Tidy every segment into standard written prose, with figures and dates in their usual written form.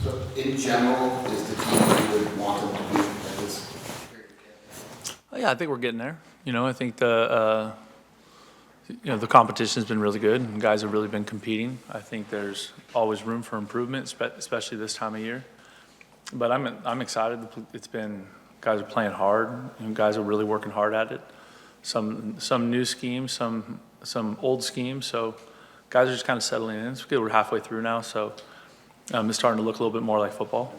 So in general, is the team where you would want them to be at this period of camp? Yeah, I think we're getting there. I think the competition's been really good, and guys have really been competing. I think there's always room for improvement, especially this time of year. But I'm excited. Guys are playing hard, and guys are really working hard at it. Some new schemes, some old schemes. So guys are just kind of settling in. It's good. We're halfway through now, so it's starting to look a little bit more like football.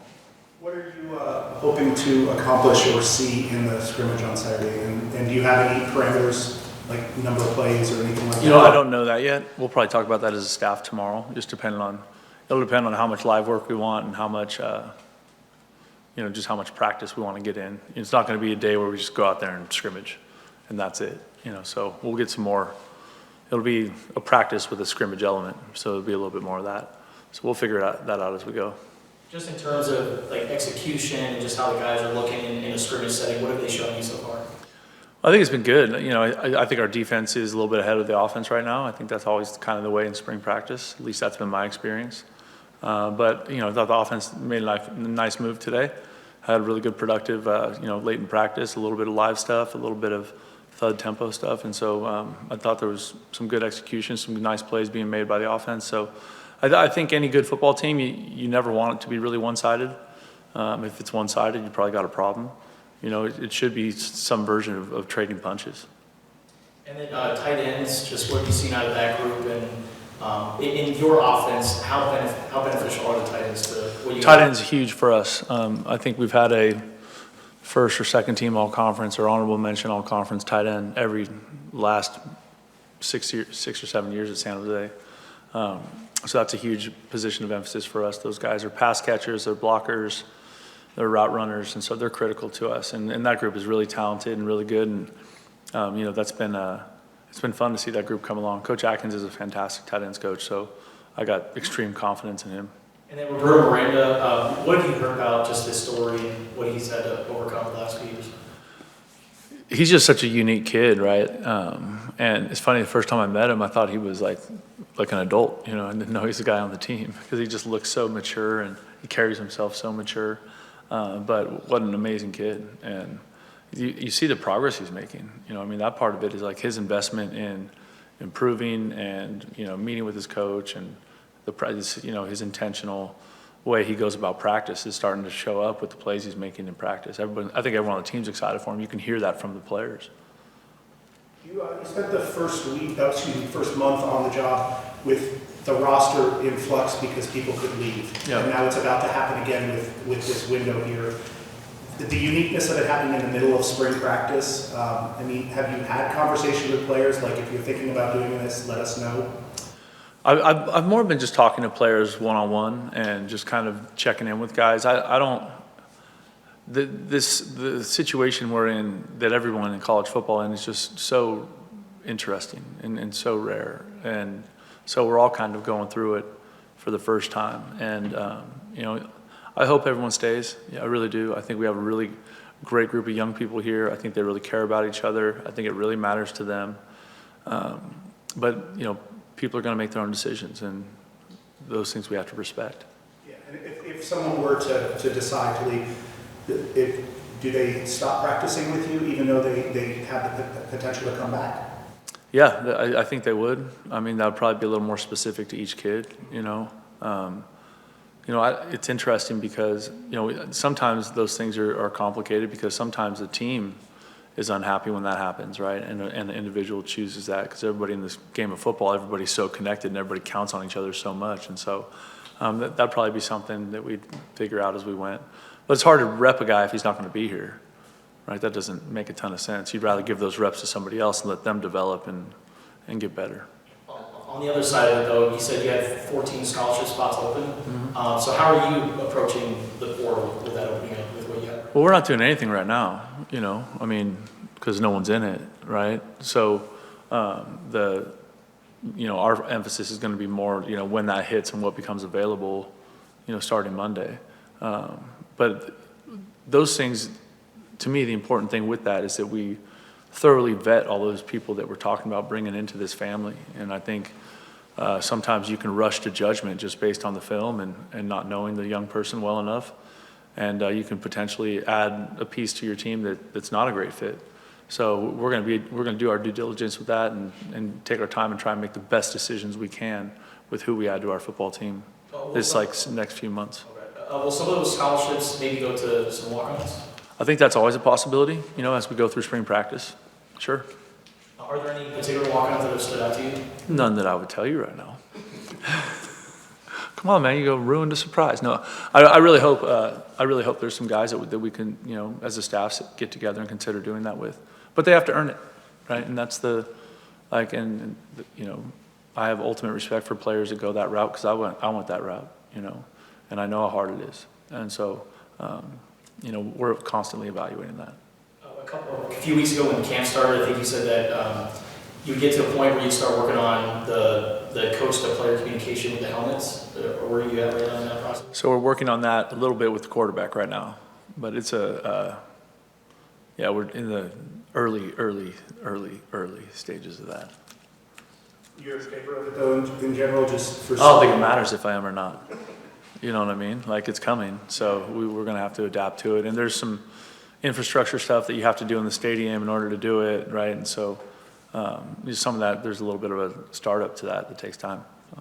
What are you hoping to accomplish or see in the scrimmage on Saturday? And do you have any parameters, like number of plays or anything like that? I don't know that yet. We'll probably talk about that as a staff tomorrow, it'll depend on how much live work we want and how much, just how much practice we want to get in. It's not going to be a day where we just go out there and scrimmage and that's it. So we'll get some more. It'll be a practice with a scrimmage element, so it'll be a little bit more of that. So we'll figure that out as we go. Just in terms of like execution and just how the guys are looking in a scrimmage setting, what have they shown you so far? I think it's been good. I think our defense is a little bit ahead of the offense right now. I think that's always kind of the way in spring practice. At least that's been my experience. But I thought the offense made a nice move today. Had really good productive, late in practice, a little bit of live stuff, a little bit of thud tempo stuff. And so I thought there was some good execution, some nice plays being made by the offense. So I think any good football team, you never want it to be really one-sided. If it's one-sided, you probably got a problem. It should be some version of trading punches. And then tight ends, just what have you seen out of that group? And in your offense, how beneficial are the tight ends to what you Tight ends huge for us. I think we've had a first or second team all-conference or honorable mention all-conference tight end every last 6 or 7 years at San Jose. So that's a huge position of emphasis for us. Those guys are pass catchers, they're blockers, they're route runners, and so they're critical to us. And that group is really talented and really good. And it's been fun to see that group come along. Coach Atkins is a fantastic tight ends coach, so I got extreme confidence in him. And then RTO Miranda, what have you heard about just his story and what he's had to overcome the last few years? He's just such a unique kid, right? And it's funny, the first time I met him, I thought he was like an adult, I didn't know he's a guy on the team because he just looks so mature and he carries himself so mature. But what an amazing kid. And you see the progress he's making. That part of it is like his investment in improving and, meeting with his coach and his intentional way he goes about practice is starting to show up with the plays he's making in practice. I think everyone on the team's excited for him. You can hear that from the players. You spent the first month on the job with the roster in flux because people could leave. Yeah. And now it's about to happen again with this window here. The uniqueness of it happening in the middle of spring practice, have you had conversation with players? Like, if you're thinking about doing this, let us know. I've more been just talking to players one-on-one and just kind of checking in with guys. The situation we're in, that everyone in college football in, is just so interesting and so rare. And so we're all kind of going through it for the first time. And, I hope everyone stays. Yeah, I really do. I think we have a really great group of young people here. I think they really care about each other. I think it really matters to them. But people are going to make their own decisions, and those things we have to respect. Yeah, and if someone were to decide to leave, do they stop practicing with you even though they have the potential to come back? Yeah, I think they would. That would probably be a little more specific to each kid, It's interesting because, sometimes those things are complicated because sometimes the team is unhappy when that happens, right? And the individual chooses that because everybody in this game of football, everybody's so connected and everybody counts on each other so much. And so that'd probably be something that we'd figure out as we went. But it's hard to rep a guy if he's not going to be here, right? That doesn't make a ton of sense. You'd rather give those reps to somebody else and let them develop and get better. On the other side of it, though, you said you had 14 scholarship spots open. Mm-hmm. So how are you approaching the portal with that opening up with what you have? Well, we're not doing anything right now, because no one's in it, right? So our emphasis is going to be more, when that hits and what becomes available, starting Monday. But those things, to me, the important thing with that is that we thoroughly vet all those people that we're talking about bringing into this family. And I think sometimes you can rush to judgment just based on the film and not knowing the young person well enough. And you can potentially add a piece to your team that's not a great fit. So we're going to do our due diligence with that and take our time and try and make the best decisions we can with who we add to our football team this next few months. Okay. Will some of those scholarships maybe go to some walk-ons? I think that's always a possibility, as we go through spring practice. Sure. Are there any particular walk-ons that have stood out to you? None that I would tell you right now. Come on, man, you go ruin the surprise. No, I really hope there's some guys that we can, as a staff, get together and consider doing that with. But they have to earn it, right? And that's I have ultimate respect for players that go that route because I went that route, and I know how hard it is. And so, we're constantly evaluating that. A few weeks ago when camp started, I think you said that you would get to a point where you start working on the coach-to-player communication with the helmets. Or where are you at right now in that process? So we're working on that a little bit with the quarterback right now, but it's we're in the early stages of that. You're in favor of it though, in general, just for? I don't think it matters if I am or not. You know what I mean? Like, it's coming, so we're going to have to adapt to it. And there's some infrastructure stuff that you have to do in the stadium in order to do it, right? And so some of that, there's a little bit of a startup to that takes time.